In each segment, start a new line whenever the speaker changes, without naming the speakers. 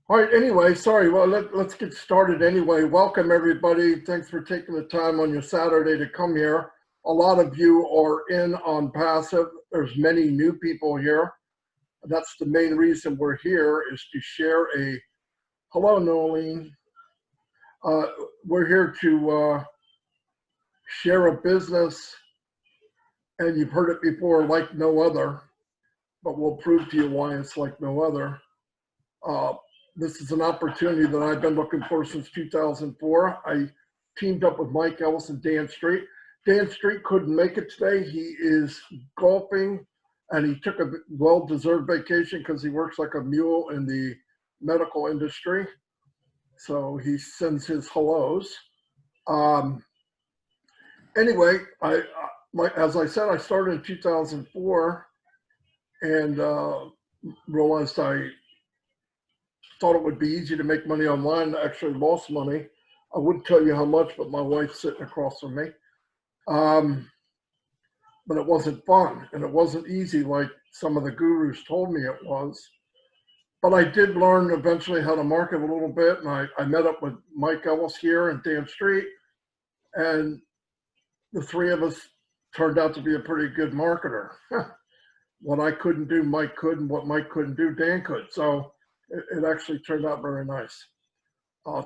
All right, anyway, sorry. Well, let's get started anyway. Welcome, everybody. Thanks for taking the time on your Saturday to come here. A lot of you are in on passive. There's many new people here. That's the main reason we're here, is to share a, hello, Nolene. Uh, we're here to share a business, and you've heard it before, like no other, but we'll prove to you why it's like no other. Uh, this is an opportunity that I've been looking for since 2004. I teamed up with Mike Ellis and Dan Street. Dan Street couldn't make it today. He is golfing, and he took a well-deserved vacation because he works like a mule in the medical industry. So he sends his hellos. Anyway, as I said, I started in 2004 and realized I thought it would be easy to make money online. I actually lost money. I wouldn't tell you how much, but my wife's sitting across from me. But it wasn't fun, and it wasn't easy like some of the gurus told me it was. But I did learn eventually how to market a little bit, and I met up with Mike Ellis here and Dan Street, and the three of us turned out to be a pretty good marketer. What I couldn't do, Mike could, and what Mike couldn't do, Dan could. So it actually turned out very nice.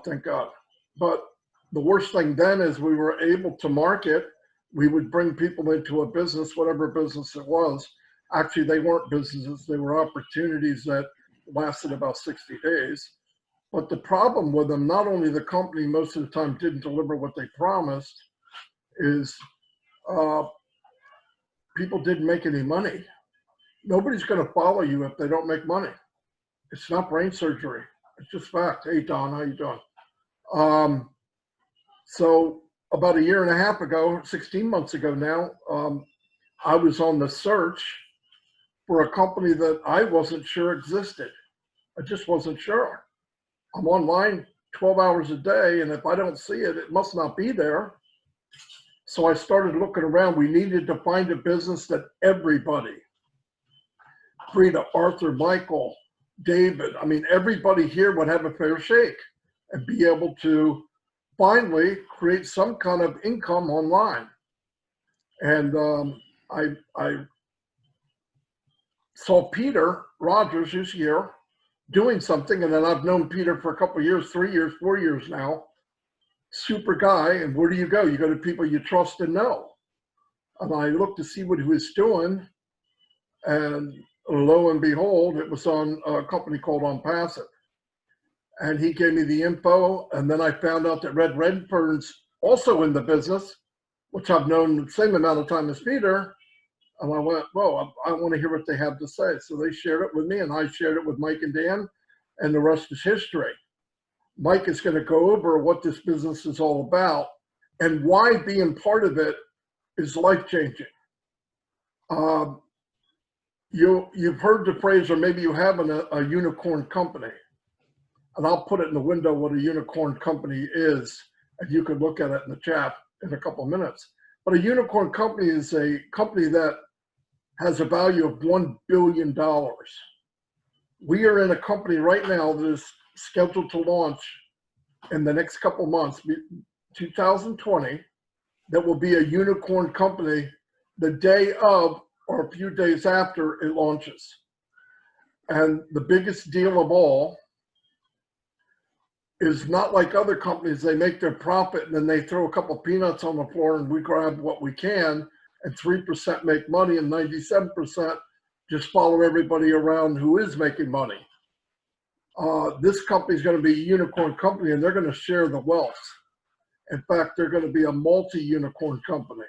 Thank God. But the worst thing then is we were able to market. We would bring people into a business, whatever business it was. Actually, they weren't businesses. They were opportunities that lasted about 60 days. But the problem with them, not only the company most of the time didn't deliver what they promised, is people didn't make any money. Nobody's going to follow you if they don't make money. It's not brain surgery. It's just fact. Hey, Don, how you doing? So about a year and a half ago, 16 months ago now, I was on the search for a company that I wasn't sure existed. I just wasn't sure. I'm online 12 hours a day, and if I don't see it, it must not be there. So I started looking around. We needed to find a business that everybody, Frida, Arthur, Michael, David, I mean, everybody here would have a fair shake and be able to finally create some kind of income online. And I saw Peter Rogers, who's here, doing something. And then I've known Peter for a couple of years, 3 years, 4 years now. Super guy. And where do? You go to people you trust and know. And I looked to see what he was doing. And lo and behold, it was on a company called Onpassive. And he gave me the info, and then I found out that Red Redfern's also in the business, which I've known the same amount of time as Peter. And I went, well, I want to hear what they have to say. So they shared it with me, and I shared it with Mike and Dan, and the rest is history. Mike is going to go over what this business is all about and why being part of it is life-changing. You've heard the phrase, or maybe you have, a unicorn company. And I'll put it in the window what a unicorn company is, and you can look at it in the chat in a couple of minutes. But a unicorn company is a company that has a value of $1 billion. We are in a company right now that is scheduled to launch in the next couple of months, 2020, that will be a unicorn company the day of or a few days after it launches. And the biggest deal of all is not like other companies. They make their profit and then they throw a couple of peanuts on the floor and we grab what we can, and 3% make money and 97% just follow everybody around who is making money. This company is going to be a unicorn company, and they're going to share the wealth. In fact, they're going to be a multi-unicorn company.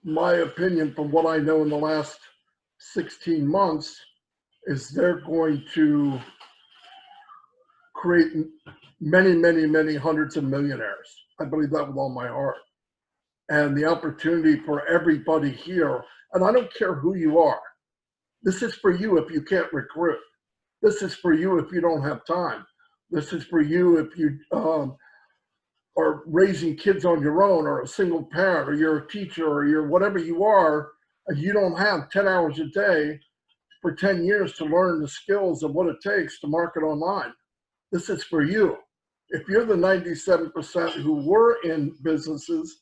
My opinion, from what I know in the last 16 months, is they're going to create many, many, many hundreds of millionaires. I believe that with all my heart. And the opportunity for everybody here, and I don't care who you are, this is for you if you can't recruit. This is for you if you don't have time. This is for you if you are raising kids on your own, or a single parent, or you're a teacher, or you're whatever you are, and you don't have 10 hours a day for 10 years to learn the skills of what it takes to market online. This is for you. If you're the 97% who were in businesses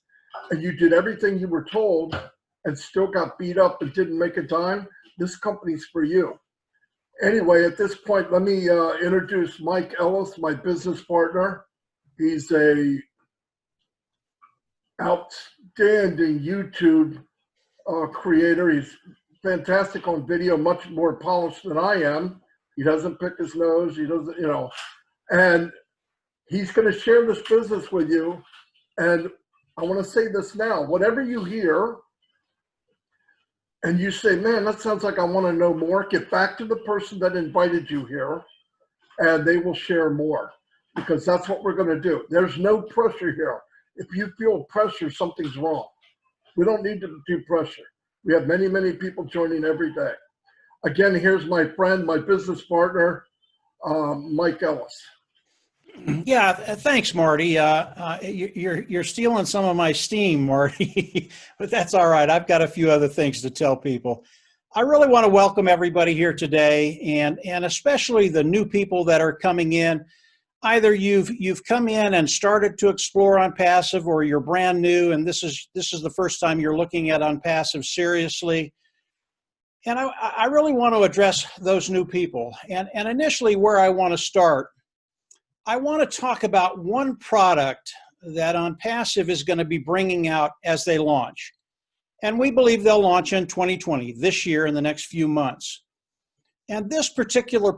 and you did everything you were told and still got beat up and didn't make a dime, this company's for you. Anyway, at this point, let me introduce Mike Ellis, my business partner. He's a outstanding YouTube creator. He's fantastic on video, much more polished than I am. He doesn't pick his nose. He doesn't, and he's going to share this business with you. And I want to say this now, whatever you hear and you say, man, that sounds like I want to know more, get back to the person that invited you here and they will share more, because that's what we're going to do. There's no pressure here. If you feel pressure, something's wrong. We don't need to do pressure. We have many, many people joining every day. Again, here's my friend, my business partner, Mike Ellis.
Yeah, thanks, Marty. You're stealing some of my steam, Marty, but that's all right. I've got a few other things to tell people. I really want to welcome everybody here today, and especially the new people that are coming in. Either you've come in and started to explore Onpassive, or you're brand new and this is the first time you're looking at Onpassive seriously. And I really want to address those new people. And initially, where I want to start, I want to talk about one product that Onpassive is going to be bringing out as they launch. And we believe they'll launch in 2020, this year, in the next few months. And this particular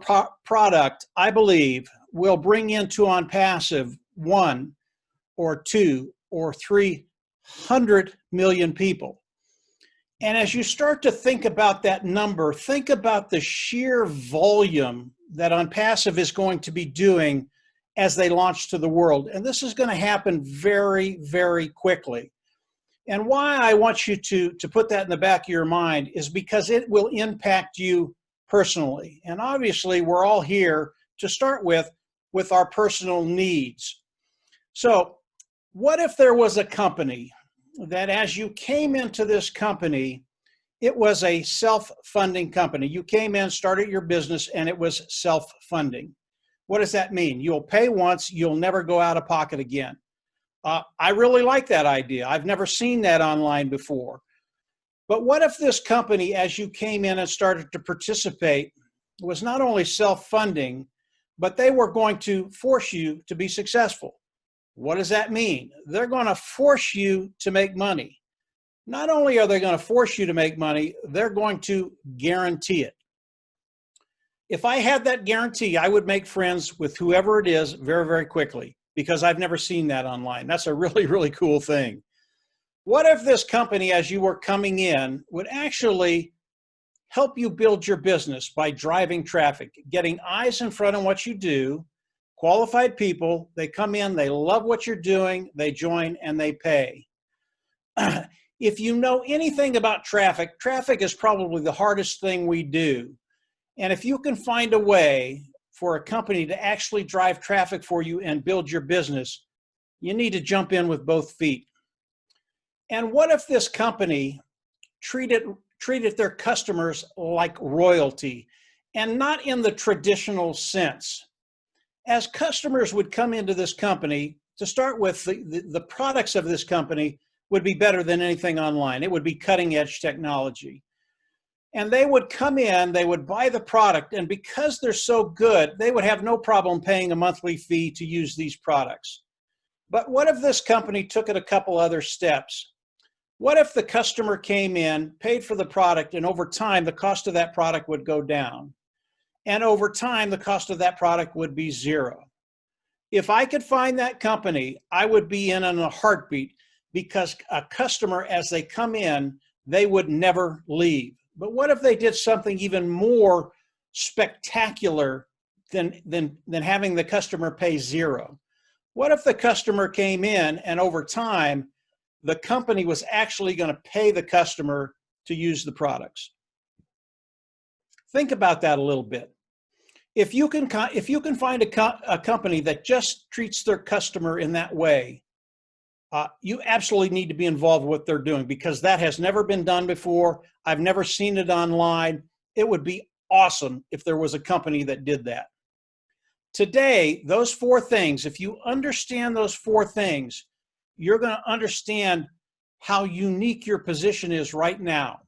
product, I believe, will bring into Onpassive 1 or 2 or 300 million people. And as you start to think about that number, think about the sheer volume that Onpassive is going to be doing as they launch to the world. And this is going to happen very, very quickly. And why I want you to put that in the back of your mind is because it will impact you personally. And obviously, we're all here to start with our personal needs. So what if there was a company that, as you came into this company, it was a self-funding company? You came in, started your business, and it was self-funding. What does that mean? You'll pay once, you'll never go out of pocket again. I really like that idea. I've never seen that online before. But what if this company, as you came in and started to participate, was not only self-funding, but they were going to force you to be successful? What does that mean? They're going to force you to make money. Not only are they going to force you to make money, they're going to guarantee it. If I had that guarantee, I would make friends with whoever it is very, very quickly, because I've never seen that online. That's a really, really cool thing. What if this company, as you were coming in, would actually help you build your business by driving traffic, getting eyes in front of what you do, qualified people, they come in, they love what you're doing, they join, and they pay. If you know anything about traffic, traffic is probably the hardest thing we do. And if you can find a way for a company to actually drive traffic for you and build your business, you need to jump in with both feet. And what if this company treated their customers like royalty, and not in the traditional sense? As customers would come into this company, to start with, the products of this company would be better than anything online. It would be cutting edge technology. And they would come in, they would buy the product, and because they're so good, they would have no problem paying a monthly fee to use these products. But what if this company took it a couple other steps? What if the customer came in, paid for the product, and over time, the cost of that product would go down? And over time, the cost of that product would be zero. If I could find that company, I would be in a heartbeat, because a customer, as they come in, they would never leave. But what if they did something even more spectacular than having the customer pay zero? What if the customer came in and over time, the company was actually going to pay the customer to use the products? Think about that a little bit. If you can find a company that just treats their customer in that way, you absolutely need to be involved with what they're doing, because that has never been done before. I've never seen it online. It would be awesome if there was a company that did that. Today, those four things, if you understand those four things, you're going to understand how unique your position is right now.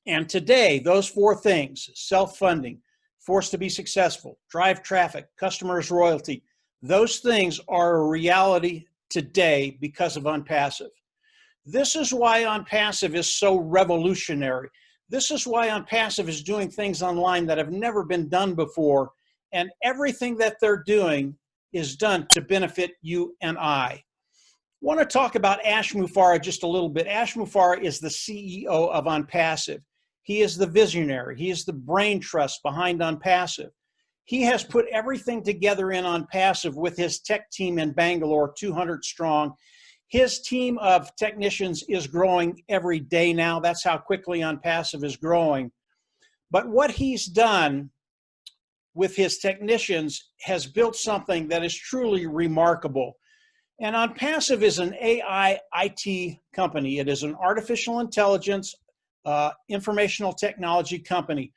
And today, those four things, self-funding, forced to be successful, drive traffic, customers' loyalty, those things are a reality today because of Onpassive. This is why Onpassive is so revolutionary. This is why Onpassive is doing things online that have never been done before, and everything that they're doing is done to benefit you and I. Want to talk about Ash Mufareh just a little bit. Ash Mufareh is the CEO of Onpassive. He is the visionary. He is the brain trust behind Onpassive. He has put everything together in Onpassive with his tech team in Bangalore, 200 strong. His team of technicians is growing every day now. That's how quickly Onpassive is growing. But what he's done with his technicians has built something that is truly remarkable. And Onpassive is an AI IT company. It is an artificial intelligence, informational technology company.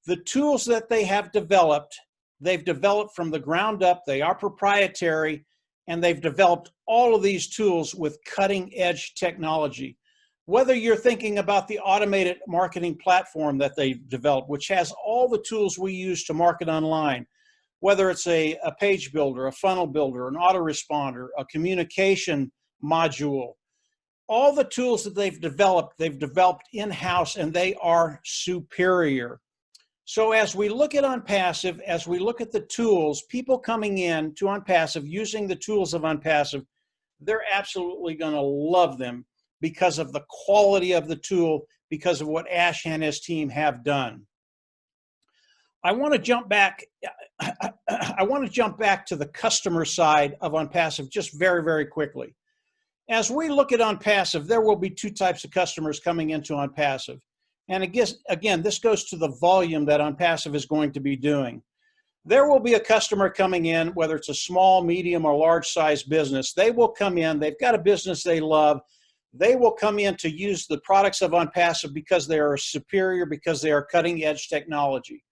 The tools that they have developed, they've developed from the ground up. They are proprietary, and they've developed all of these tools with cutting-edge technology. Whether you're thinking about the automated marketing platform that they've developed, which has all the tools we use to market online, whether it's a page builder, a funnel builder, an autoresponder, a communication module, all the tools that they've developed in-house, and they are superior. So as we look at Onpassive, as we look at the tools, people coming in to Onpassive using the tools of Onpassive, they're absolutely going to love them because of the quality of the tool, because of what Ash and his team have done. I want to jump back. I want to jump back to the customer side of Onpassive just very, very quickly. As we look at Onpassive, there will be two types of customers coming into Onpassive. And again, this goes to the volume that Onpassive is going to be doing. There will be a customer coming in, whether it's a small, medium, or large size business. They will come in, they've got a business they love. They will come in to use the products of Onpassive because they are superior, because they are cutting edge technology.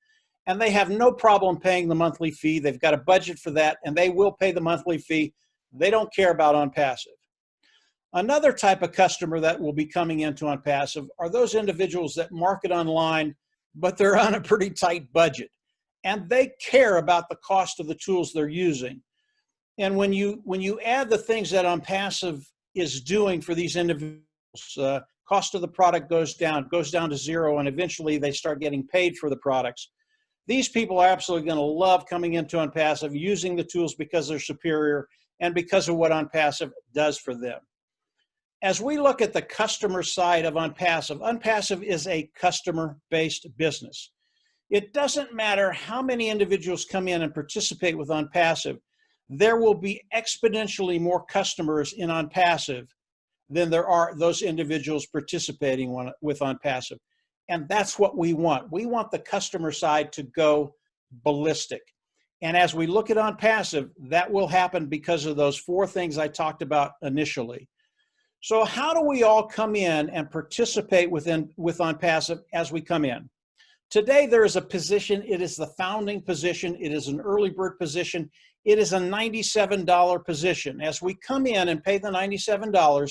And they have no problem paying the monthly fee. They've got a budget for that, and they will pay the monthly fee. They don't care about Onpassive. Another type of customer that will be coming into Onpassive are those individuals that market online, but they're on a pretty tight budget, and they care about the cost of the tools they're using. And when you add the things that Onpassive is doing for these individuals, cost of the product goes down to zero, and eventually they start getting paid for the products. These people are absolutely going to love coming into Onpassive, using the tools because they're superior and because of what Onpassive does for them. As we look at the customer side of Onpassive, Onpassive is a customer-based business. It doesn't matter how many individuals come in and participate with Onpassive, there will be exponentially more customers in Onpassive than there are those individuals participating with Onpassive. And that's what we want. We want the customer side to go ballistic. And as we look at Onpassive, that will happen because of those four things I talked about initially. So how do we all come in and participate with Onpassive as we come in? Today, there is a position. It is the founding position. It is an early bird position. It is a $97 position. As we come in and pay the $97,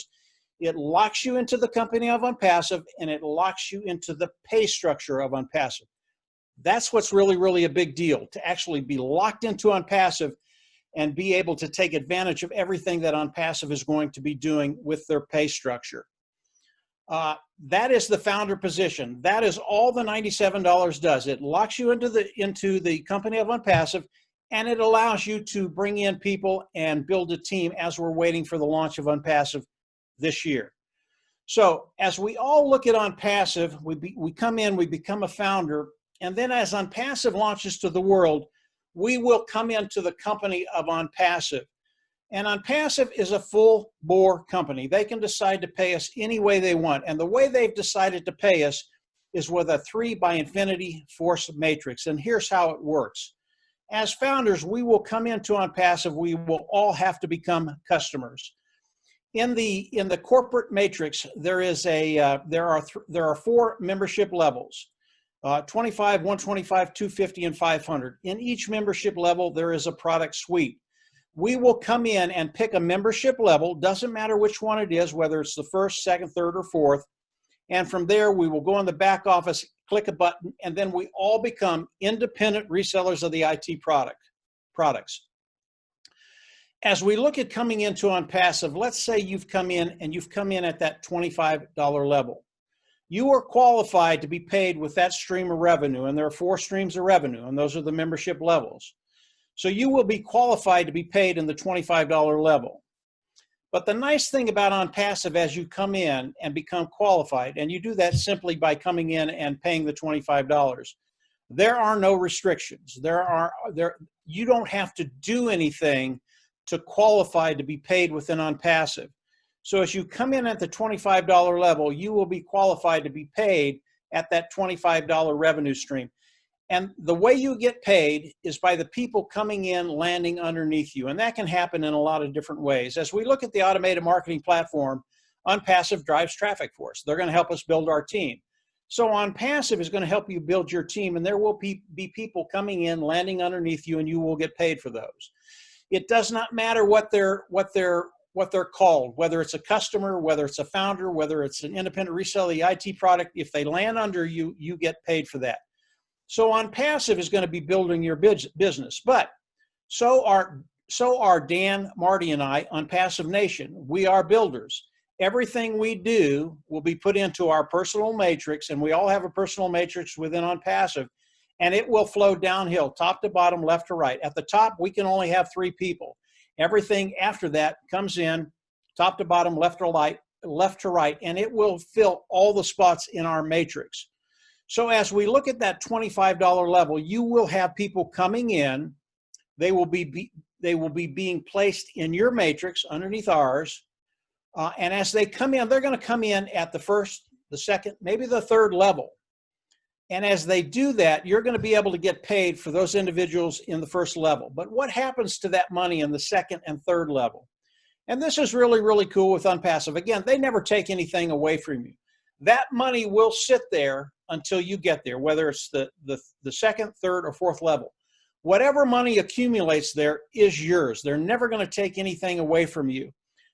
it locks you into the company of Onpassive, and it locks you into the pay structure of Onpassive. That's what's really, really a big deal, to actually be locked into Onpassive and be able to take advantage of everything that Onpassive is going to be doing with their pay structure. That is the founder position. That is all the $97 does. It locks you into the company of Onpassive, and it allows you to bring in people and build a team as we're waiting for the launch of Onpassive this year. So as we all look at Onpassive, we come in, we become a founder, and then as Onpassive launches to the world, we will come into the company of Onpassive. And Onpassive is a full bore company. They can decide to pay us any way they want. And the way they've decided to pay us is with a 3x force matrix. And here's how it works. As founders, we will come into Onpassive. We will all have to become customers. In the corporate matrix, there are 4 membership levels. 25, 125, 250, and 500. In each membership level, there is a product suite. We will come in and pick a membership level, doesn't matter which one it is, whether it's the first, second, third, or fourth. And from there, we will go in the back office, click a button, and then we all become independent resellers of the IT products. As we look at coming into Onpassive, let's say you've come in at that $25 level. You are qualified to be paid with that stream of revenue, and there are 4 streams of revenue, and those are the membership levels. So you will be qualified to be paid in the $25 level. But the nice thing about Onpassive, as you come in and become qualified, and you do that simply by coming in and paying the $25, there are no restrictions. You don't have to do anything to qualify to be paid within Onpassive. So as you come in at the $25 level, you will be qualified to be paid at that $25 revenue stream. And the way you get paid is by the people coming in, landing underneath you. And that can happen in a lot of different ways. As we look at the automated marketing platform, Onpassive drives traffic for us. They're going to help us build our team. So Onpassive is going to help you build your team, and there will be people coming in, landing underneath you, and you will get paid for those. It does not matter what they're called, whether it's a customer, whether it's a founder, whether it's an independent reseller, the IT product. If they land under you, you get paid for that. So Onpassive is going to be building your business, but so are Dan, Marty, and I, Onpassive Nation. We are builders. Everything we do will be put into our personal matrix, and we all have a personal matrix within Onpassive, and it will flow downhill, top to bottom, left to right. At the top, we can only have 3 people. Everything after that comes in, top to bottom, left to right, and it will fill all the spots in our matrix. So as we look at that $25 level, you will have people coming in. They will be being placed in your matrix underneath ours. And as they come in, they're going to come in at the first, the second, maybe the third level. And as they do that, you're going to be able to get paid for those individuals in the first level. But what happens to that money in the second and third level? And this is really, really cool with Onpassive. Again, they never take anything away from you. That money will sit there until you get there, whether it's the second, third, or fourth level. Whatever money accumulates there is yours. They're never going to take anything away from you.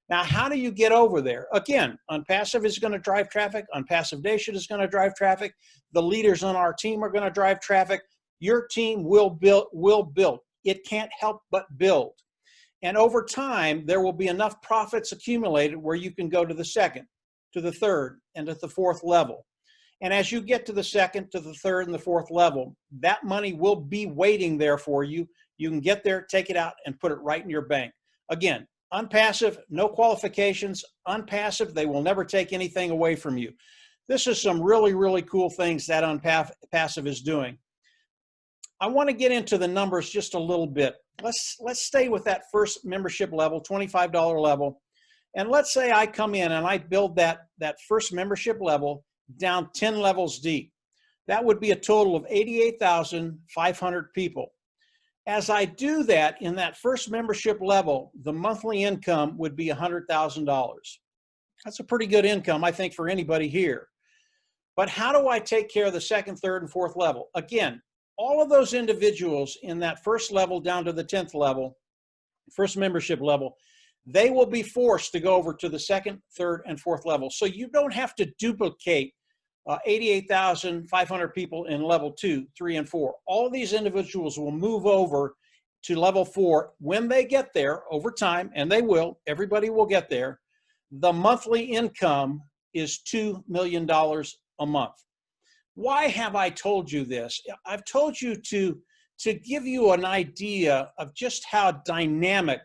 Now, how do you get over there? Again, Onpassive is going to drive traffic. Onpassive Nation is going to drive traffic. The leaders on our team are going to drive traffic. Your team will build. It can't help but build. And over time, there will be enough profits accumulated where you can go to the second, to the third, and to the fourth level. And as you get to the second, to the third, and the fourth level, that money will be waiting there for you. You can get there, take it out, and put it right in your bank. Again, Onpassive, no qualifications. Onpassive, they will never take anything away from you. This is some really, really cool things that Onpassive is doing. I want to get into the numbers just a little bit. Let's stay with that first membership level, $25 level. And let's say I come in and I build that first membership level down 10 levels deep. That would be a total of 88,500 people. As I do that in that first membership level, the monthly income would be $100,000. That's a pretty good income, I think, for anybody here. But how do I take care of the second, third, and fourth level? Again, all of those individuals in that first level down to the 10th level, first membership level, they will be forced to go over to the second, third, and fourth level. So you don't have to duplicate 88,500 people in level 2, 3, and 4. All these individuals will move over to level 4 when they get there over time, and they will. Everybody will get there. The monthly income is $2 million a month. Why have I told you this? I've told you to give you an idea of just how dynamic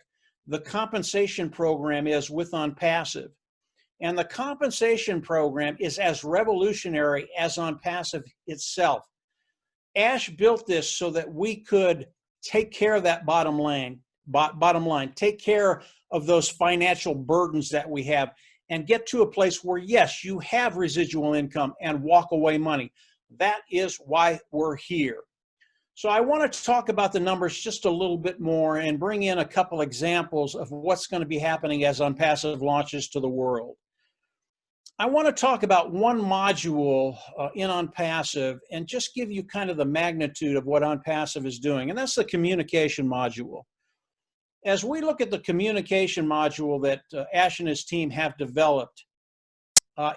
the compensation program is with Onpassive. And the compensation program is as revolutionary as Onpassive itself. Ash built this so that we could take care of that bottom line, take care of those financial burdens that we have, and get to a place where, yes, you have residual income and walk away money. That is why we're here. So I want to talk about the numbers just a little bit more and bring in a couple examples of what's going to be happening as Onpassive launches to the world. I want to talk about one module in Onpassive and just give you kind of the magnitude of what Onpassive is doing, and that's the communication module. As we look at the communication module that Ash and his team have developed,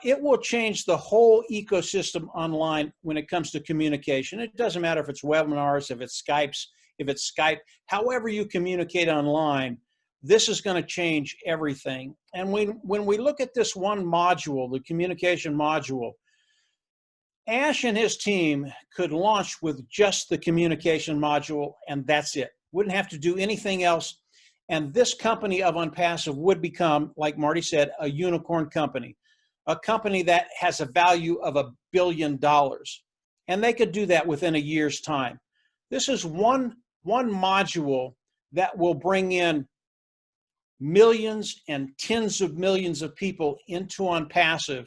it will change the whole ecosystem online when it comes to communication. It doesn't matter if it's webinars, if it's Skype, however you communicate online, this is going to change everything. And when we look at this one module, the communication module, Ash and his team could launch with just the communication module, and that's it. Wouldn't have to do anything else. And this company of Onpassive would become, like Marty said, a unicorn company, a company that has a value of $1 billion. And they could do that within a year's time. This is one module that will bring in millions and tens of millions of people into Onpassive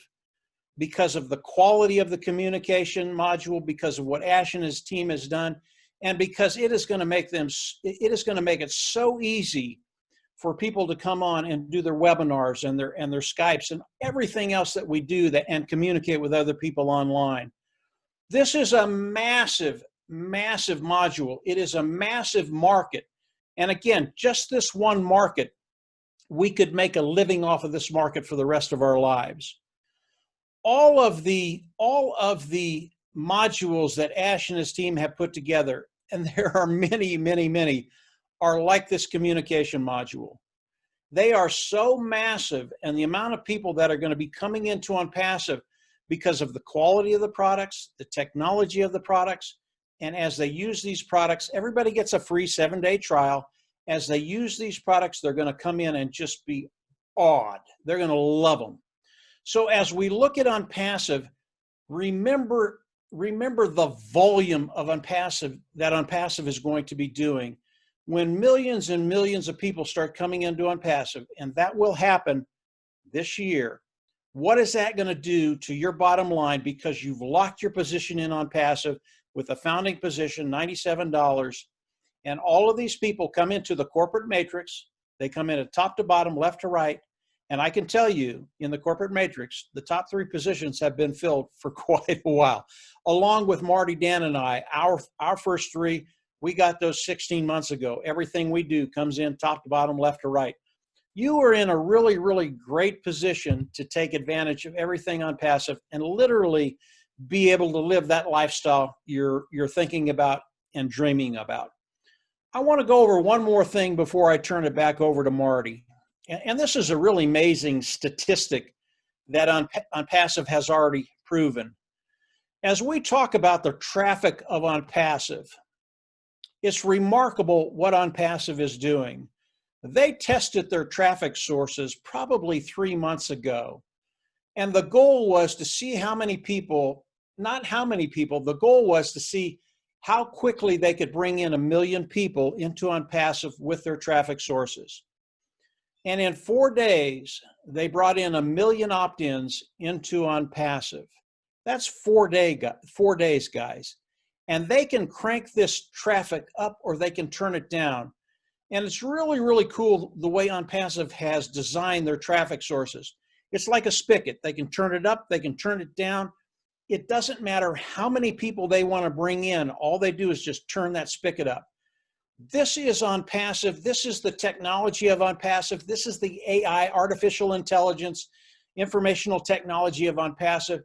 because of the quality of the communication module, because of what Ash and his team has done, and because it is going to make it so easy for people to come on and do their webinars and their Skypes and everything else that we do and communicate with other people online. This is a massive, massive module. It is a massive market. And again, just this one market, we could make a living off of this market for the rest of our lives. All of the modules that Ash and his team have put together, and there are many, many, many, are like this communication module. They are so massive, and the amount of people that are going to be coming into Onpassive because of the quality of the products, the technology of the products, and as they use these products, everybody gets a free 7-day trial. As they use these products, they're going to come in and just be awed. They're going to love them. So as we look at Onpassive, remember the volume of Onpassive that Onpassive is going to be doing when millions and millions of people start coming into Onpassive, and that will happen this year. What is that going to do to your bottom line because you've locked your position in Onpassive with a founding position, $97, and all of these people come into the corporate matrix. They come in at top to bottom, left to right. And I can tell you, in the corporate matrix, the top 3 positions have been filled for quite a while. Along with Marty, Dan, and I, our first 3, we got those 16 months ago. Everything we do comes in top to bottom, left to right. You are in a really, really great position to take advantage of everything Onpassive and literally be able to live that lifestyle you're thinking about and dreaming about. I want to go over one more thing before I turn it back over to Marty. And this is a really amazing statistic that Onpassive has already proven. As we talk about the traffic of Onpassive, it's remarkable what Onpassive is doing. They tested their traffic sources probably 3 months ago. And the goal was to see how many people, not how many people, the goal was to see how quickly they could bring in 1 million people into Onpassive with their traffic sources. And in 4 days, they brought in 1 million opt-ins into Onpassive. That's 4 days, guys. And they can crank this traffic up or they can turn it down. And it's really, really cool the way Onpassive has designed their traffic sources. It's like a spigot. They can turn it up, they can turn it down. It doesn't matter how many people they want to bring in. All they do is just turn that spigot up. This is Onpassive. This is the technology of Onpassive. This is the AI, artificial intelligence, informational technology of Onpassive.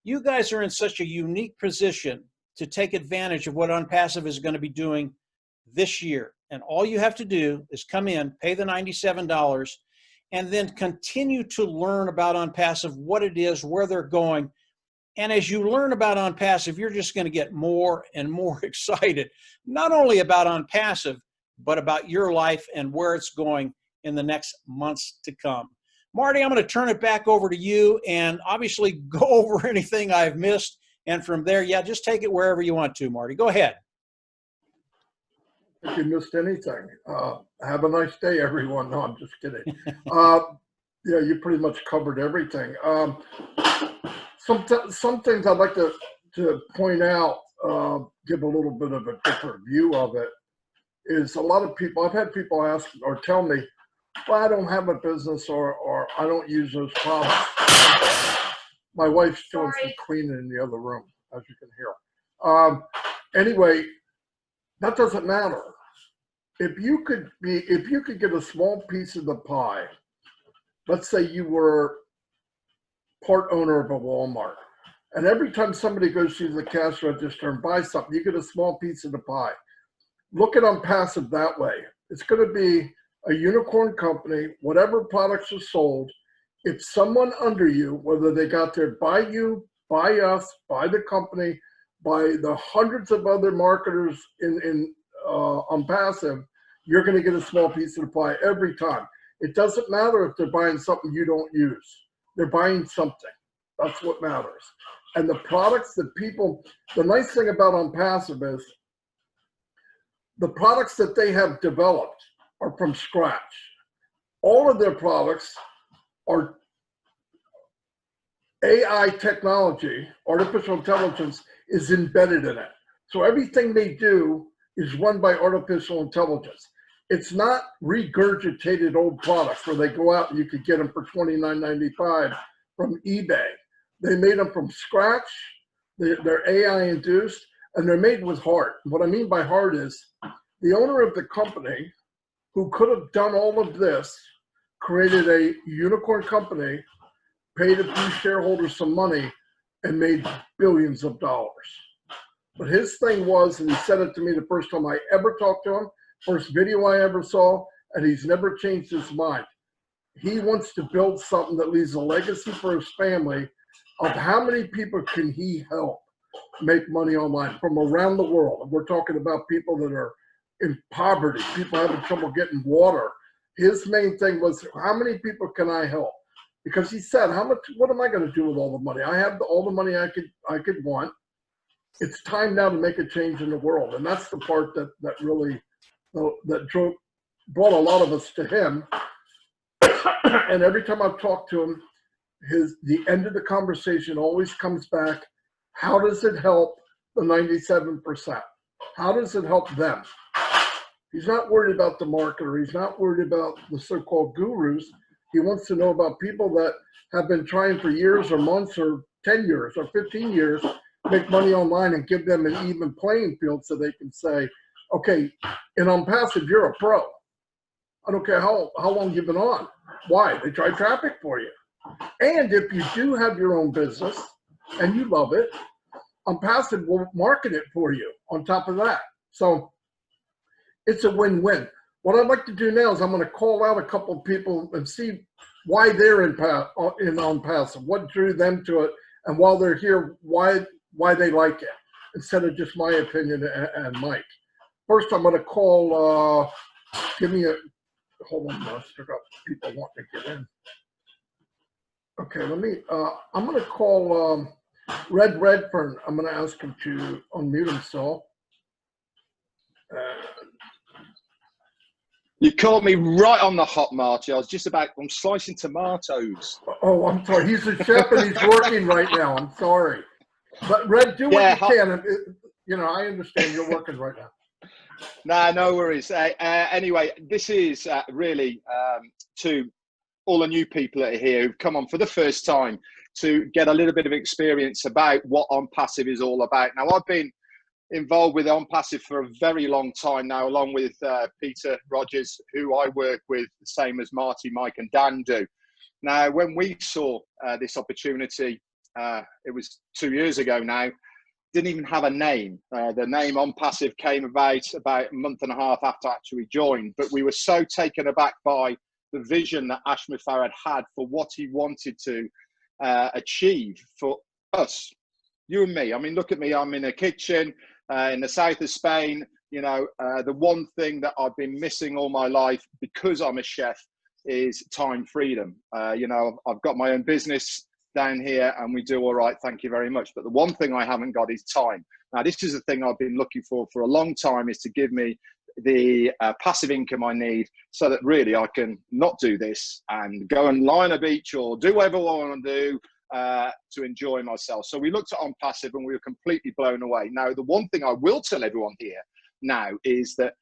You guys are in such a unique position to take advantage of what Onpassive is going to be doing this year. And all you have to do is come in, pay the $97, and then continue to learn about Onpassive, what it is, where they're going. And as you learn about Onpassive, you're just going to get more and more excited, not only about Onpassive, but about your life and where it's going in the next months to come. Marty, I'm going to turn it back over to you and obviously go over anything I've missed. And from there, yeah, just take it wherever you want to, Marty. Go ahead.
If you missed anything, have a nice day, everyone. No, I'm just kidding. Yeah, you pretty much covered everything. Some things I'd like to point out, give a little bit of a different view of it, is a lot of people, I've had people ask or tell me, well, I don't have a business or I don't use those products. My wife's doing some cleaning in the other room, as you can hear. Anyway, that doesn't matter. If you could get a small piece of the pie, let's say you were part owner of a Walmart, and every time somebody goes through the cash register and buys something, you get a small piece of the pie. Look at Onpassive that way. It's going to be a unicorn company. Whatever products are sold, if someone under you, whether they got there by you, by us, by the company, by the hundreds of other marketers in Onpassive, you're going to get a small piece of the pie every time. It doesn't matter if they're buying something you don't use. They're buying something. That's what matters. And the products that people, the nice thing about Onpassive is the products that they have developed are from scratch. All of their products are AI technology, artificial intelligence is embedded in it. So everything they do is run by artificial intelligence. It's not regurgitated old products where they go out and you could get them for $29.95 from eBay. They made them from scratch. They're AI induced, and they're made with heart. What I mean by heart is the owner of the company, who could have done all of this, created a unicorn company, paid a few shareholders some money, and made billions of dollars. But his thing was, and he said it to me the first time I ever talked to him, first video I ever saw, and he's never changed his mind. He wants to build something that leaves a legacy for his family of how many people can he help make money online from around the world. We're talking about people that are in poverty, people having trouble getting water. His main thing was, how many people can I help? Because he said, what am I going to do with all the money? I have all the money I could want. It's time now to make a change in the world. And that's the part that really, brought a lot of us to him. And every time I've talked to him, the end of the conversation always comes back, how does it help the 97%? How does it help them? He's not worried about the marketer. He's not worried about the so-called gurus. He wants to know about people that have been trying for years or months or 10 years or 15 years, make money online and give them an even playing field so they can say, okay, in Onpassive, you're a pro. I don't care how long you've been on. Why? They try traffic for you. And if you do have your own business and you love it, Onpassive will market it for you on top of that. So it's a win-win. What I'd like to do now is I'm going to call out a couple of people and see why they're in Onpassive, what drew them to it, and while they're here, why they like it, instead of just my opinion and Mike. First, I'm going to call, hold on, I still got people wanting to get in. Okay, I'm going to call Red Redfern. I'm going to ask him to unmute himself.
You caught me right on the hot, Marty. I'm slicing tomatoes.
Oh, I'm sorry. He's a chef and he's working right now. I'm sorry. But Red, do what you can. I understand you're working right now.
Nah, no worries. Anyway, this is really to all the new people that are here who've come on for the first time to get a little bit of experience about what Onpassive is all about. Now, I've been involved with Onpassive for a very long time now, along with Peter Rogers, who I work with, the same as Marty, Mike and Dan do. Now, when we saw this opportunity, it was 2 years ago now, didn't even have a name. The name Onpassive came about a month and a half after I actually joined, but we were so taken aback by the vision that Ash Mufarad had for what he wanted to achieve for us, you and me. I mean, look at me, I'm in a kitchen in the south of Spain. The one thing that I've been missing all my life because I'm a chef is time freedom. I've got my own business down here and we do all right, thank you very much. But the one thing I haven't got is time. Now, this is the thing I've been looking for a long time, is to give me the passive income I need so that really I can not do this and go and lie on a beach or do whatever I want to do to enjoy myself. So we looked at Onpassive and we were completely blown away. Now, the one thing I will tell everyone here now is that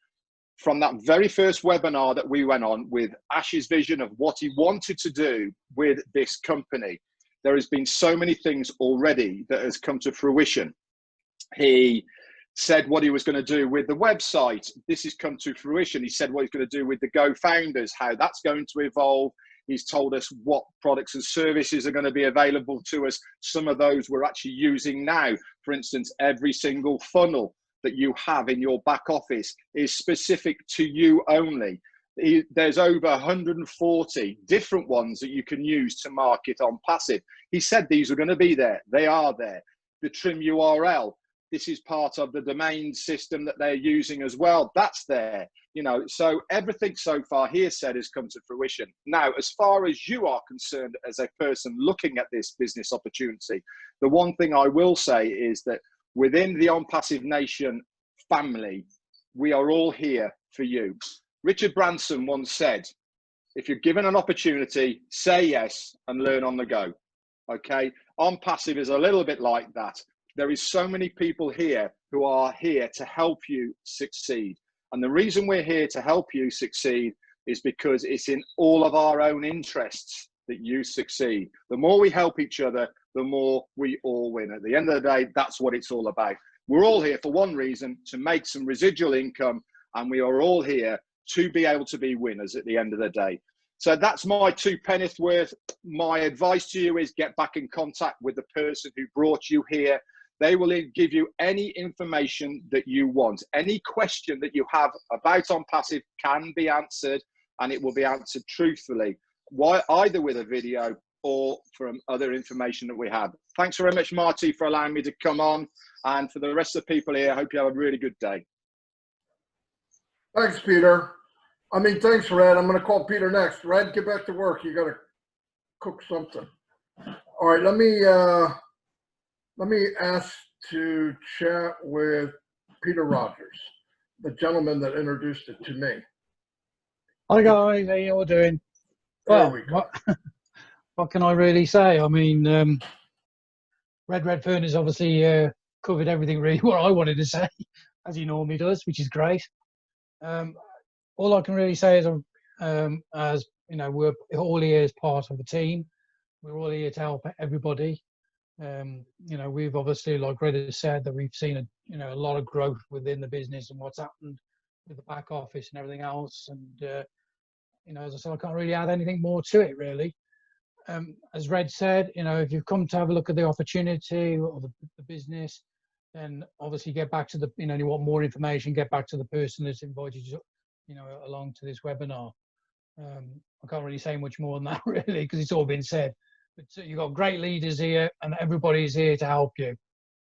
from that very first webinar that we went on with Ash's vision of what he wanted to do with this company, there has been so many things already that has come to fruition. He said what he was going to do with the website. This has come to fruition. He said what he's going to do with the Go Founders, how that's going to evolve. He's told us what products and services are going to be available to us. Some of those we're actually using now. For instance, every single funnel that you have in your back office is specific to you only. There's over 140 different ones that you can use to market Onpassive. He said these are going to be there. They are there. The trim URL, this is part of the domain system that they're using as well. That's there. You know, so everything so far he has said has come to fruition. Now, as far as you are concerned as a person looking at this business opportunity, the one thing I will say is that within the Onpassive Nation family, we are all here for you. Richard Branson once said, if you're given an opportunity, say yes and learn on the go. Okay, Onpassive is a little bit like that. There is so many people here who are here to help you succeed. And the reason we're here to help you succeed is because it's in all of our own interests that you succeed. The more we help each other, the more we all win. At the end of the day, that's what it's all about. We're all here for one reason, to make some residual income, and we are all here to be able to be winners at the end of the day. So that's my 2 penneth worth. My advice to you is get back in contact with the person who brought you here. They will give you any information that you want. Any question that you have about Onpassive can be answered, and it will be answered truthfully, either with a video or from other information that we have. Thanks very much, Marty, for allowing me to come on. And for the rest of the people here, I hope you have a really good day.
Thanks, Peter. Thanks, Red. I'm going to call Peter next. Red, get back to work. You got to cook something. All right, let me ask to chat with Peter Rogers, the gentleman that introduced it to me.
Hi guys, how you all doing? Well, what can I really say? Red Redfern has obviously covered everything really what I wanted to say, as he normally does, which is great. All I can really say is, as you know, we're all here as part of a team. We're all here to help everybody. You know, we've obviously, like Red has said, that we've seen a lot of growth within the business and what's happened with the back office and everything else. And you know, as I said, I can't really add anything more to it really. As Red said, you know, if you've come to have a look at the opportunity or the business, then obviously get back to the, you know, you want more information, get back to the person that's invited you, you know, along to this webinar. I can't really say much more than that really, because it's all been said. But you've got great leaders here, and everybody's here to help you.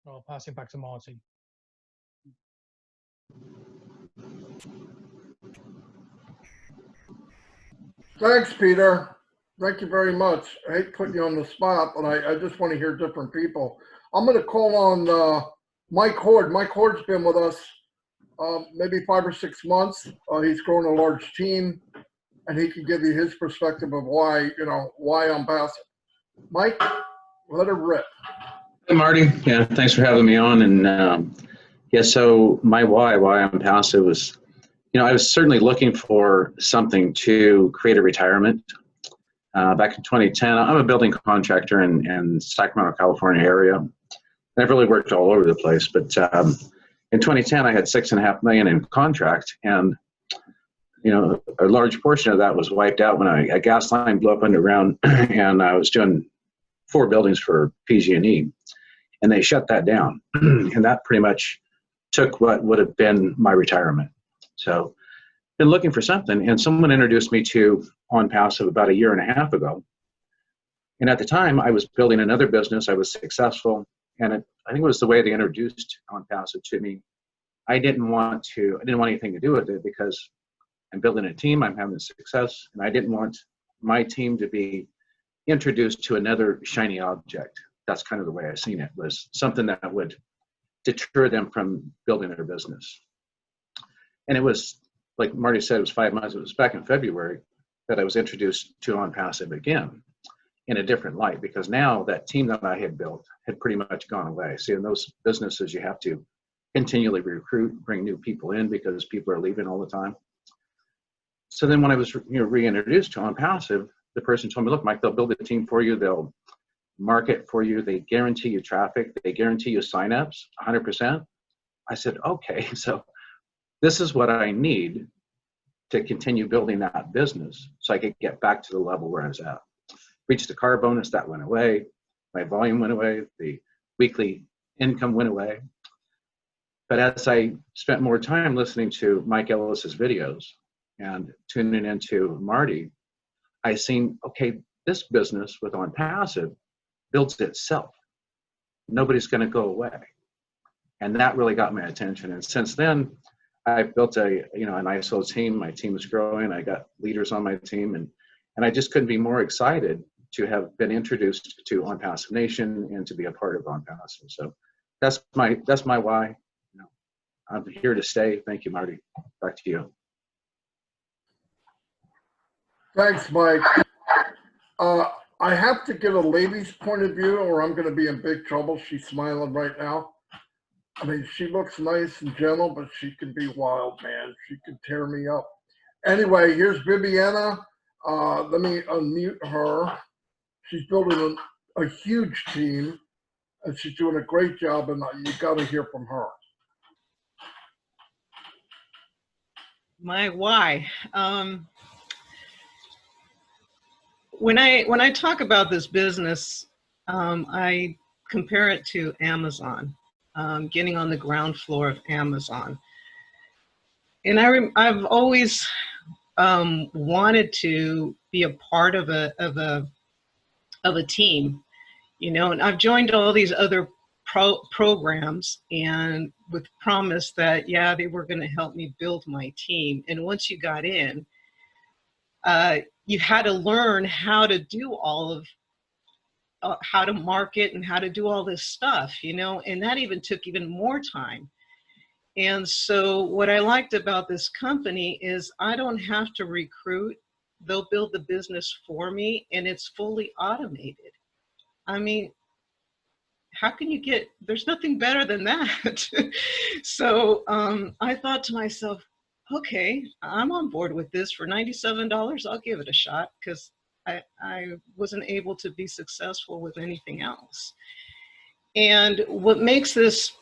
I'll pass it back to Marty.
Thanks, Peter. Thank you very much. I hate putting you on the spot, but I just want to hear different people. I'm going to call on Mike Horde. Mike Horde's been with us maybe 5 or 6 months. He's grown a large team, and he can give you his perspective of why, you know, why Onpassive. Mike, let it rip.
Hey, Marty. Yeah, thanks for having me on. And yeah, so my why Onpassive was, you know, I was certainly looking for something to create a retirement. Back in 2010, I'm a building contractor in Sacramento, California area. I've really worked all over the place, but in 2010, I had $6.5 million in contract, and you know, a large portion of that was wiped out when a gas line blew up underground, and I was doing 4 buildings for PG&E, and they shut that down, and that pretty much took what would have been my retirement. So, been looking for something, and someone introduced me to Onpassive about 1.5 years ago. And at the time, I was building another business. I was successful, and I think it was the way they introduced Onpassive to me. I didn't want anything to do with it because I'm building a team, I'm having success, and I didn't want my team to be introduced to another shiny object. That's kind of the way I seen it, was something that would deter them from building their business. And it was, like Marty said, it was 5 months. It was back in February that I was introduced to Onpassive again in a different light, because now that team that I had built had pretty much gone away. See, in those businesses, you have to continually recruit, bring new people in because people are leaving all the time. So then when I was reintroduced to Onpassive, the person told me, look, Mike, they'll build a team for you. They'll market for you. They guarantee you traffic. They guarantee you signups 100%. I said, okay, so this is what I need to continue building that business so I could get back to the level where I was at. Reached the car bonus, that went away. My volume went away. The weekly income went away. But as I spent more time listening to Mike Ellis's videos and tuning into Marty, I seen, okay, this business with Onpassive builds itself. Nobody's going to go away. And that really got my attention. And since then, I've built a, an ISO team. My team is growing. I got leaders on my team, and I just couldn't be more excited to have been introduced to Onpassive Nation and to be a part of Onpassive. So that's my why. I'm here to stay. Thank you, Marty. Back to you.
Thanks, Mike. I have to get a lady's point of view or I'm going to be in big trouble. She's smiling right now. I mean, she looks nice and gentle, but she can be wild, man. She can tear me up. Anyway, here's Viviana. Let me unmute her. She's building a huge team, and she's doing a great job, and you got to hear from her.
My why. When I talk about this business, I compare it to Amazon, getting on the ground floor of Amazon. And I've always wanted to be a part of a team, and I've joined all these other programs and with promise that, yeah, they were going to help me build my team. And once you got in, you had to learn how to do all of, how to market and how to do all this stuff, and that even took even more time. And so what I liked about this company is I don't have to recruit. They'll build the business for me, and it's fully automated. I mean, how can you there's nothing better than that. So I thought to myself, okay, I'm on board with this. For $97, I'll give it a shot, because I wasn't able to be successful with anything else. And what makes this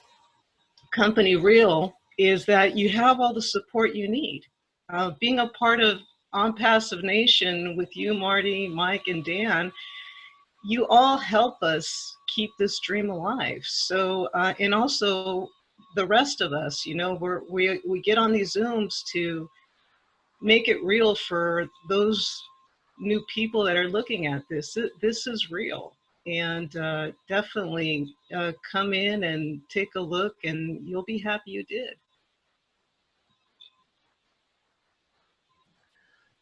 company real is that you have all the support you need. Being a part of Onpassive Nation with you, Marty, Mike, and Dan, you all help us keep this dream alive. So, and also the rest of us, we get on these Zooms to make it real for those new people that are looking at this. This is real. And definitely come in and take a look, and you'll be happy you did.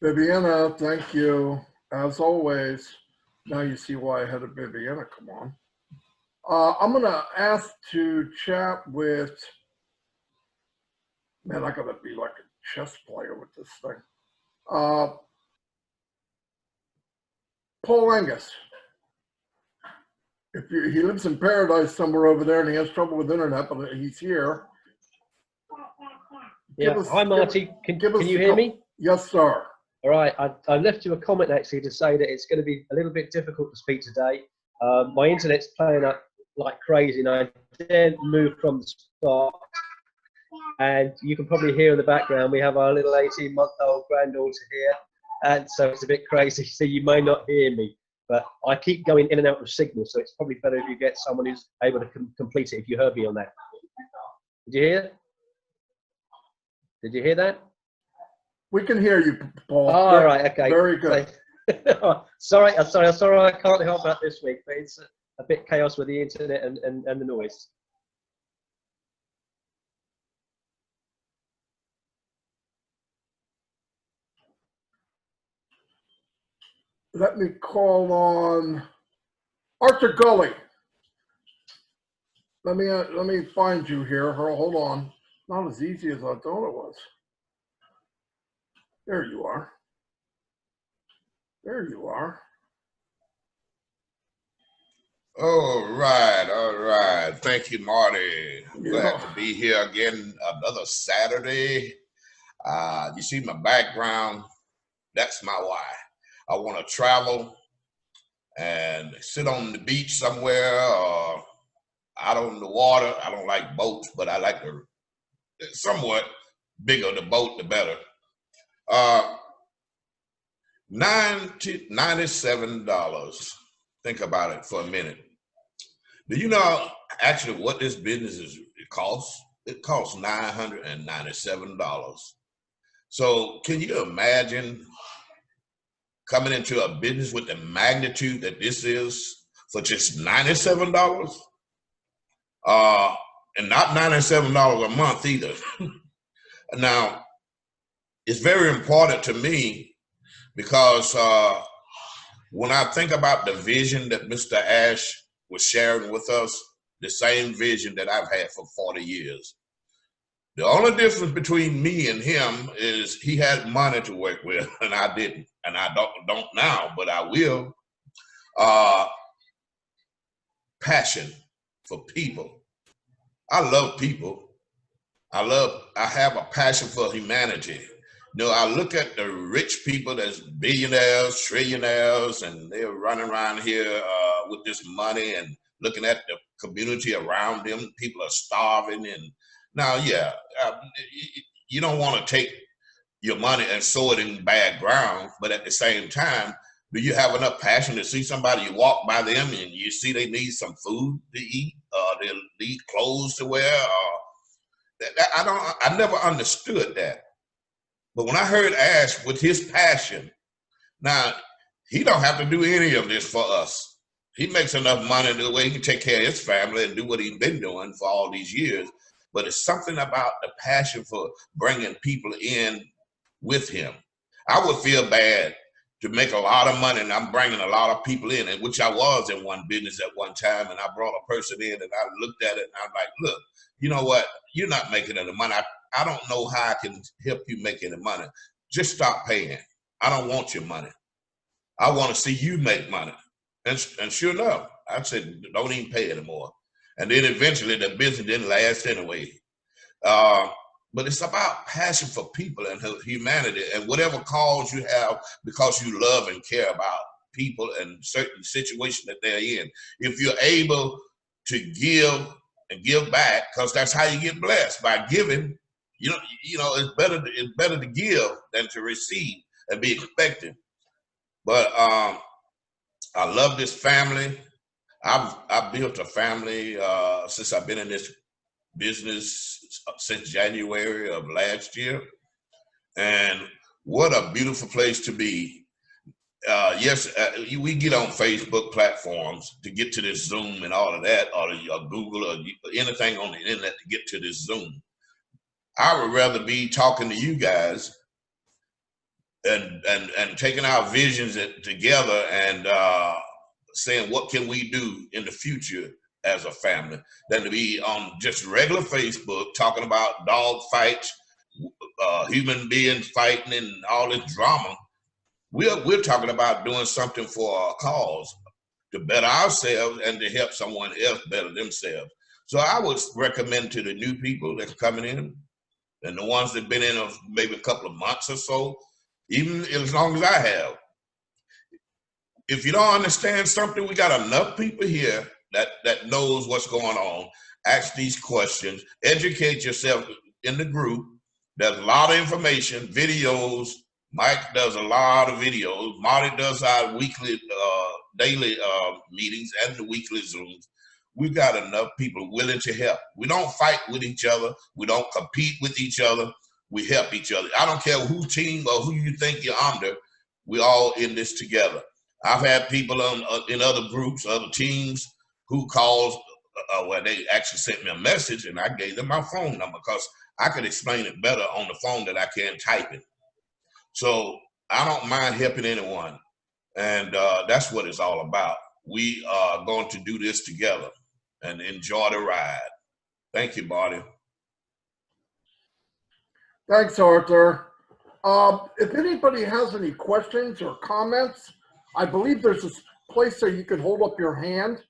Viviana, thank you. As always, now you see why I had a Viviana come on. I'm going to ask to chat with, man, I got to be like a chess player with this thing. Paul Angus. He lives in paradise somewhere over there, and he has trouble with internet, but he's here.
Yeah. Hi, Marty. Can you hear me?
Yes, sir.
All right. I left you a comment actually to say that it's going to be a little bit difficult to speak today. My internet's playing up like crazy, and I didn't move from the spot. And you can probably hear in the background we have our little 18-month-old granddaughter here, and so it's a bit crazy. So you may not hear me. But I keep going in and out of signal, so it's probably better if you get someone who's able to complete it, if you heard me on that. Did you hear? Did you hear that?
We can hear you, Paul.
Oh, all right, okay.
Very good.
sorry, I can't help that this week, but it's a bit chaos with the internet and the noise.
Let me call on Arthur Gully. Let me find you here. Hold on. Not as easy as I thought it was. There you are. There you are.
All right. Thank you, Marty. Glad to be here again another Saturday. You see my background? That's my why. I want to travel. and sit on the beach somewhere or out on the water. I don't like boats, but I like the somewhat bigger the boat, the better. $97. Think about it for a minute. Do you know actually what this business it costs? It costs $997. So can you imagine coming into a business with the magnitude that this is for just $97? And not $97 a month either. Now, it's very important to me because when I think about the vision that Mr. Ash was sharing with us, the same vision that I've had for 40 years. The only difference between me and him is he had money to work with and I didn't. And I don't now, but I will. Passion for people. I love people. I have a passion for humanity. You know, I look at the rich people that's billionaires, trillionaires, and they're running around here with this money and looking at the community around them. People are starving. And now, yeah, you don't want to take your money and sow it in bad ground, but at the same time, do you have enough passion to see somebody, you walk by them and you see they need some food to eat, they need clothes to wear? I never understood that. But when I heard Ash with his passion, now he don't have to do any of this for us. He makes enough money the way he can take care of his family and do what he's been doing for all these years. But it's something about the passion for bringing people in with him. I would feel bad to make a lot of money and I'm bringing a lot of people in, which I was in one business at one time, and I brought a person in and I looked at it and I'm like, look, you know what? You're not making any money. I don't know how I can help you make any money. Just stop paying. I don't want your money. I want to see you make money. And sure enough, I said, don't even pay anymore. And then eventually the business didn't last anyway. But it's about passion for people and humanity and whatever cause you have because you love and care about people and certain situations that they're in. If you're able to give and give back, because that's how you get blessed, by giving. You know, it's better to give than to receive and be expecting. But I love this family. I've built a family since I've been in this business since January of last year, and what a beautiful place to be. Yes, we get on Facebook platforms to get to this Zoom and all of that, or Google or anything on the internet to get to this Zoom. I would rather be talking to you guys and taking our visions together and saying what can we do in the future as a family than to be on just regular Facebook talking about dog fights, human beings fighting and all this drama. We're talking about doing something for a cause to better ourselves and to help someone else better themselves. So I would recommend to the new people that's coming in and the ones that have been in maybe a couple of months or so, even as long as I have, if you don't understand something, we got enough people here that knows what's going on. Ask these questions, educate yourself in the group. There's a lot of information, videos. Mike does a lot of videos. Marty does our weekly, daily meetings and the weekly Zooms. We've got enough people willing to help. We don't fight with each other. We don't compete with each other. We help each other. I don't care who team or who you think you're under. We're all in this together. I've had people in other groups, other teams, who calls where they actually sent me a message and I gave them my phone number because I could explain it better on the phone than I can typing. So I don't mind helping anyone. And that's what it's all about. We are going to do this together and enjoy the ride. Thank you, Marty.
Thanks, Arthur. If anybody has any questions or comments, I believe there's a place where you can hold up your hand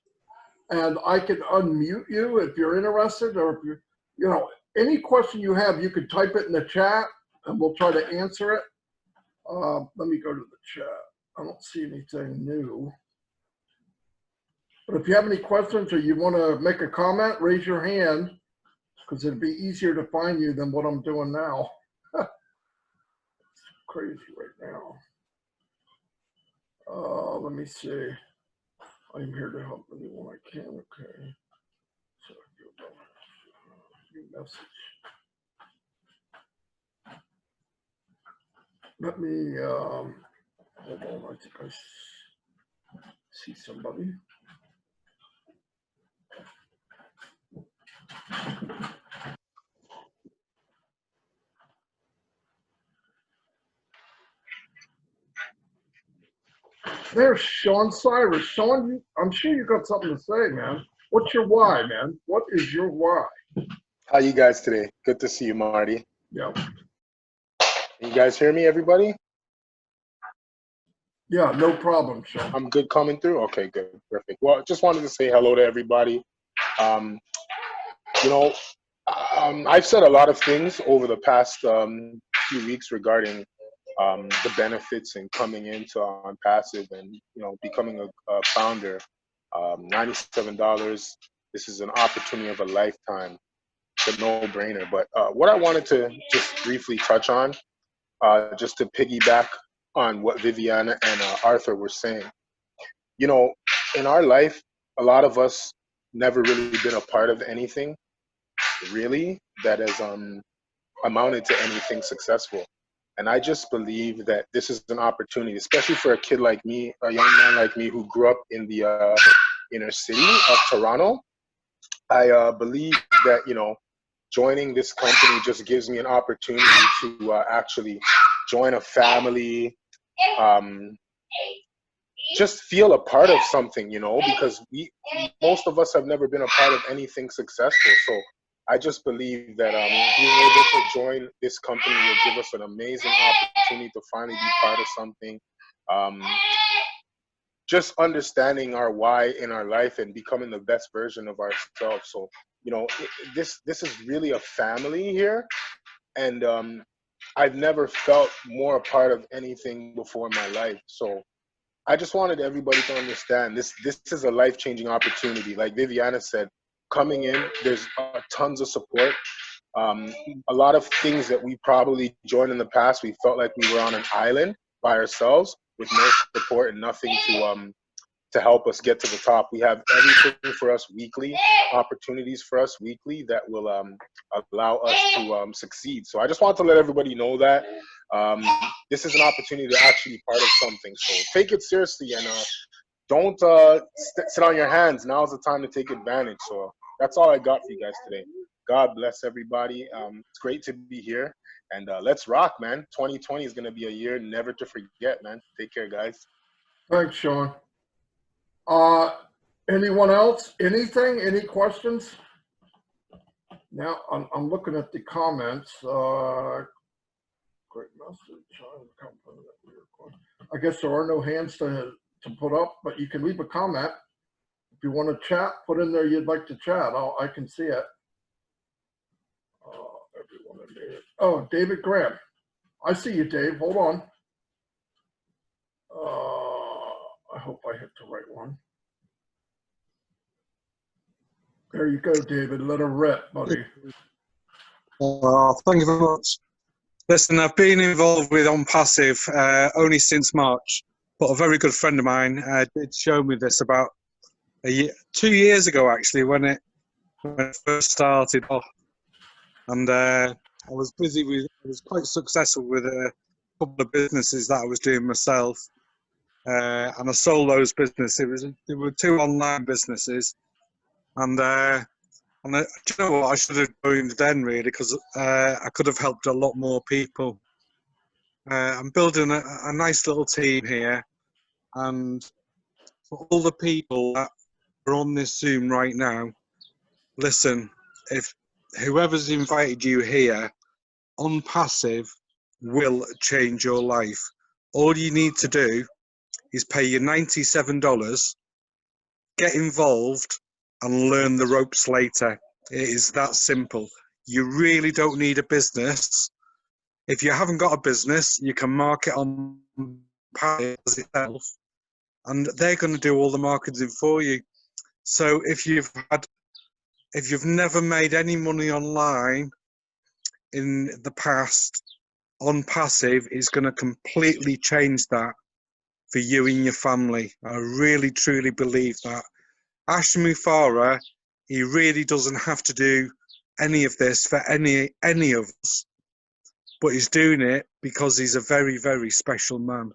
and I can unmute you if you're interested, or if you know, any question you have, you can type it in the chat and we'll try to answer it. Let me go to the chat. I don't see anything new. But if you have any questions or you want to make a comment, raise your hand, because it'd be easier to find you than what I'm doing now. It's crazy right now. Let me see. I'm here to help anyone I can. Okay. So, new message. Let me, hold on. I think I see somebody. There's Sean Cyrus. Sean, I'm sure you got something to say, man. What's your why, man? What is your why?
How you guys today? Good to see you, Marty.
Yeah.
Can you guys hear me, everybody?
Yeah, no problem, Sean.
I'm good coming through? Okay, good. Perfect. Well, just wanted to say hello to everybody. You know, I've said a lot of things over the past few weeks regarding the benefits and coming into Onpassive and, you know, becoming a founder. $97. This is an opportunity of a lifetime. It's a no-brainer. But what I wanted to just briefly touch on, just to piggyback on what Viviana and Arthur were saying. You know, in our life, a lot of us never really been a part of anything, really, that has amounted to anything successful. And I just believe that this is an opportunity, especially for a kid like me, a young man like me who grew up in the inner city of Toronto. I believe that, you know, joining this company just gives me an opportunity to actually join a family, just feel a part of something, you know, because most of us have never been a part of anything successful. So I just believe that being able to join this company will give us an amazing opportunity to finally be part of something. Just understanding our why in our life and becoming the best version of ourselves. So, you know, this is really a family here. And I've never felt more a part of anything before in my life. So I just wanted everybody to understand this is a life-changing opportunity. Like Viviana said, coming in, there's tons of support. A lot of things that we probably joined in the past, we felt like we were on an island by ourselves with no support and nothing to help us get to the top. We have everything for us weekly, opportunities for us weekly that will allow us to succeed. So I just want to let everybody know that this is an opportunity to actually be part of something. So take it seriously and don't sit on your hands. Now is the time to take advantage. So that's all I got for you guys today. God bless everybody. It's great to be here. And let's rock, man. 2020 is going to be a year never to forget, man. Take care, guys.
Thanks, Sean. Anyone else? Anything? Any questions? Now I'm looking at the comments. Great message. I guess there are no hands to put up, but you can leave a comment. If you want to chat, put in there you'd like to chat. I can see it. Everyone in there. Oh, David Graham. I see you, Dave. Hold on. I hope I hit the right one. There you go, David. Let her rip, buddy.
Thank you very much. Listen, I've been involved with Onpassive only since March, but a very good friend of mine did show me this about 2 years ago, actually, when it first started off. And I was quite successful with a couple of businesses that I was doing myself. And I sold those businesses. There were 2 online businesses. And do you know what? I should have joined then, really, because I could have helped a lot more people. I'm building a nice little team here. And for all the people that are on this Zoom right now, listen, if whoever's invited you here, Onpassive will change your life. All you need to do is pay your $97, get involved, and learn the ropes later. It is that simple. You really don't need a business. If you haven't got a business, you can market on Onpassive itself, and they're going to do all the marketing for you. So if you've never made any money online in the past, Onpassive is going to completely change that for you and your family. I really, truly believe that. Ash Mufara, he really doesn't have to do any of this for any of us, but he's doing it because he's a very, very special man.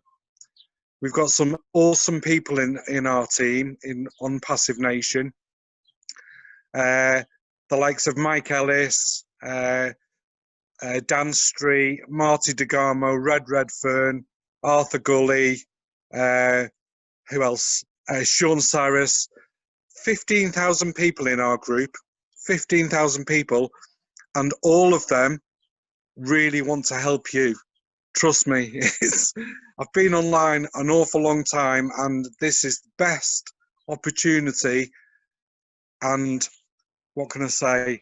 We've got some awesome people in our team in Onpassive Nation. The likes of Mike Ellis, Dan Street, Marty DeGarmo, Red Redfern, Arthur Gully, who else? Sean Cyrus. 15,000 people in our group, 15,000 people, and all of them really want to help you. Trust me, I've been online an awful long time, and this is the best opportunity. And what can I say?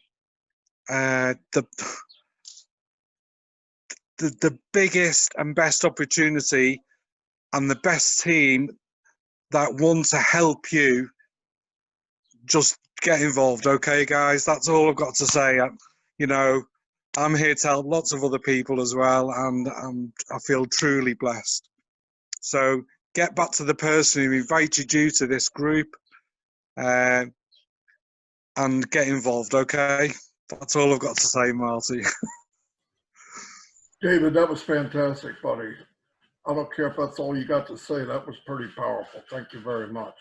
The biggest and best opportunity, and the best team that want to help you. Just get involved, okay, guys? That's all I've got to say. You know, I'm here to help lots of other people as well, and I feel truly blessed. So get back to the person who invited you to this group, and get involved, okay? That's all I've got to say, Marty.
David, that was fantastic, buddy. I don't care if that's all you got to say. That was pretty powerful. Thank you very much.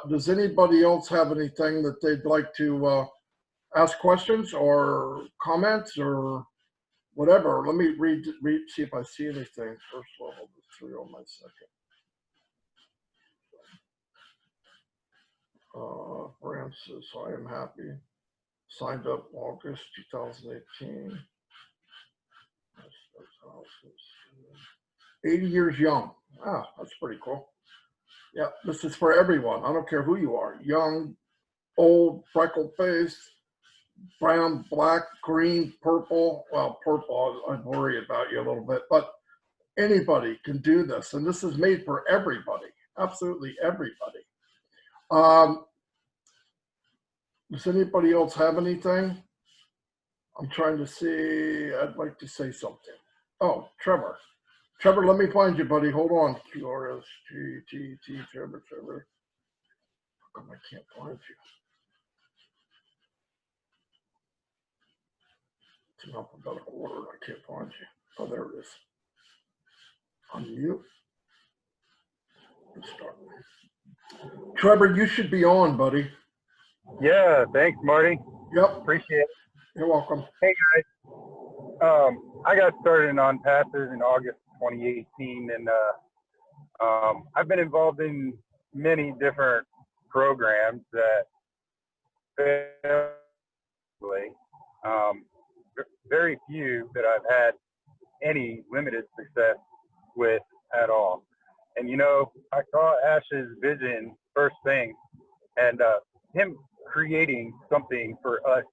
Does anybody else have anything that they'd like to ask questions or comments or whatever? Let me read, see if I see anything. First level, the 3 on my second. Francis, I am happy. Signed up August 2018. 80 years young. Ah, that's pretty cool. Yeah, this is for everyone. I don't care who you are. Young, old, freckled face, brown, black, green, purple. Well, purple, I'd worry about you a little bit, but anybody can do this. And this is made for everybody, absolutely everybody. Does anybody else have anything? I'm trying to see, I'd like to say something. Oh, Trevor. Trevor, let me find you, buddy. Hold on. QRSGTT, Trevor. How come I can't find you? It's in alphabetical order. I can't find you. Oh, there it is. Unmute. Let's start. Trevor, you should be on, buddy.
Yeah, thanks, Marty.
Yep.
Appreciate it.
You're welcome.
Hey, guys. I got started in Onpassive in August 2018, and I've been involved in many different programs that very few that I've had any limited success with at all. And, you know, I saw Ash's vision first thing, and him creating something for us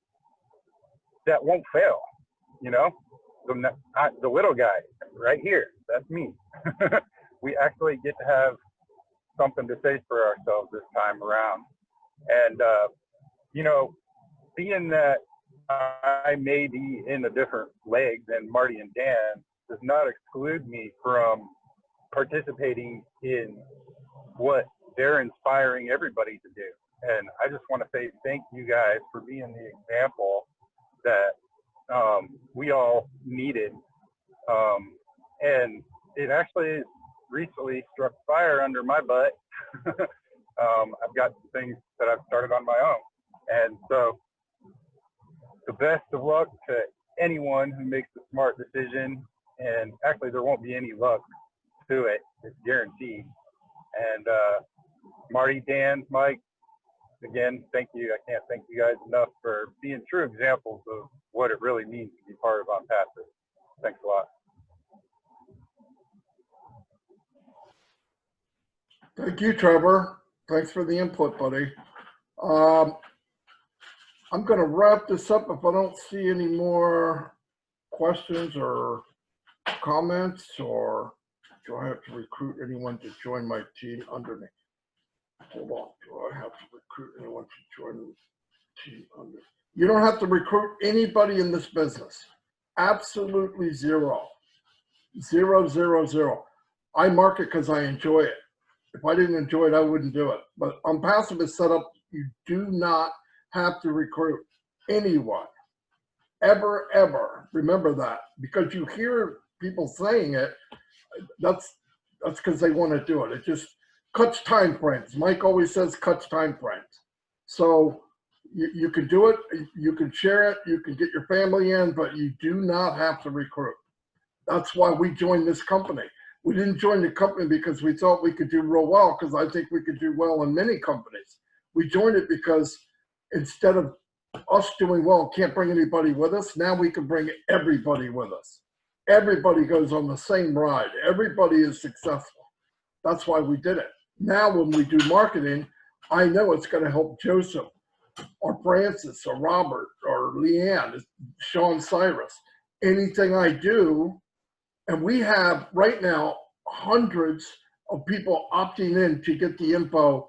that won't fail, you know, the little guy right here, that's me. We actually get to have something to say for ourselves this time around. And, you know, being that I may be in a different leg than Marty and Dan does not exclude me from participating in what they're inspiring everybody to do. And I just want to say thank you guys for being the example that we all needed. And it actually recently struck fire under my butt. I've got some things that I've started on my own. And so the best of luck to anyone who makes a smart decision. And actually, there won't be any luck to it. It's guaranteed. And Marty, Dan, Mike, again, thank you. I can't thank you guys enough for being true examples of what it really means to be part of Onpassive. Thanks a lot.
Thank you, Trevor. Thanks for the input, buddy. I'm going to wrap this up if I don't see any more questions or comments, or do I have to recruit anyone to join my team under me? Hold on. I have to recruit anyone to join the team under. You don't have to recruit anybody in this business. Absolutely zero. Zero, zero, zero. I market because I enjoy it. If I didn't enjoy it, I wouldn't do it. But Onpassive is set up, you do not have to recruit anyone. Ever, ever. Remember that. Because you hear people saying it, that's because they want to do it. It just cuts time frames. Mike always says cuts time frames. So you can do it, you can share it, you can get your family in, but you do not have to recruit. That's why we joined this company. We didn't join the company because we thought we could do real well, because I think we could do well in many companies. We joined it because instead of us doing well, can't bring anybody with us, now we can bring everybody with us. Everybody goes on the same ride. Everybody is successful. That's why we did it. Now when we do marketing, I know it's going to help Joseph or Francis or Robert or Leanne, Sean Cyrus. Anything I do, and we have right now hundreds of people opting in to get the info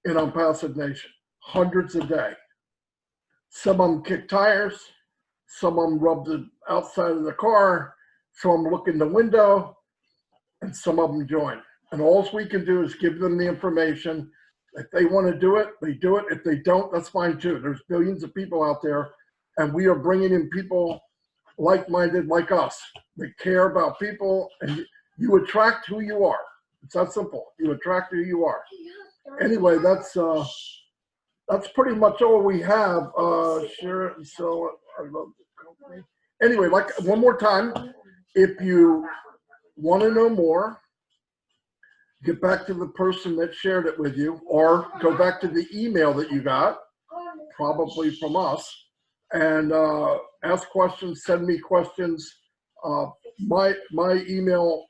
in Onpassive Nation. Hundreds a day. Some of them kick tires, some of them rub the outside of the car, some of them look in the window, and some of them join. And all we can do is give them the information. If they want to do it, they do it. If they don't, that's fine too. There's billions of people out there, and we are bringing in people like-minded like us. They care about people, and you attract who you are. It's that simple. You attract who you are. Anyway, that's pretty much all we have. Sure. So I love the company. Anyway, like one more time, if you want to know more, get back to the person that shared it with you, or go back to the email that you got, probably from us, and ask questions, send me questions. My email,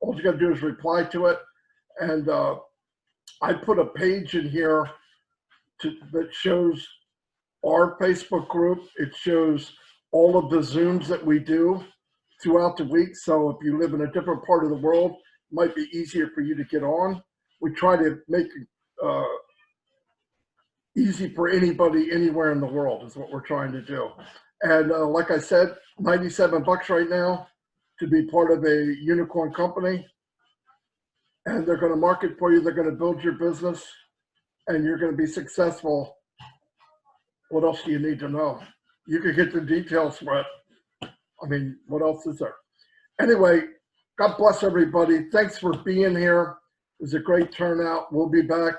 all you got to do is reply to it. And I put a page in here that shows our Facebook group. It shows all of the Zooms that we do throughout the week. So if you live in a different part of the world, it might be easier for you to get on. We try to make it easy for anybody anywhere in the world is what we're trying to do. And like I said, $97 right now to be part of a unicorn company. And they're going to market for you. They're going to build your business, and you're going to be successful. What else do you need to know? You could get the details for it. I mean, what else is there? Anyway, God bless everybody. Thanks for being here. It was a great turnout. We'll be back,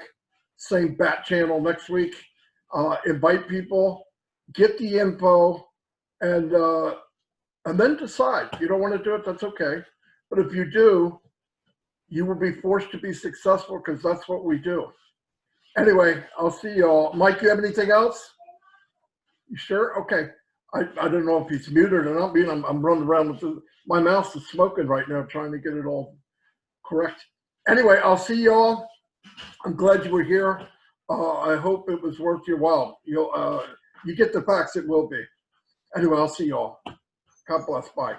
same bat channel next week. Invite people, get the info, and then decide. If you don't want to do it, that's okay. But if you do, you will be forced to be successful, because that's what we do. Anyway, I'll see y'all. Mike, you have anything else? You sure? Okay. I don't know if he's muted or not. I'm running around with my mouse is smoking right now, trying to get it all correct. Anyway, I'll see y'all. I'm glad you were here. I hope it was worth your while. You get the facts, it will be. Anyway, I'll see y'all. God bless. Bye.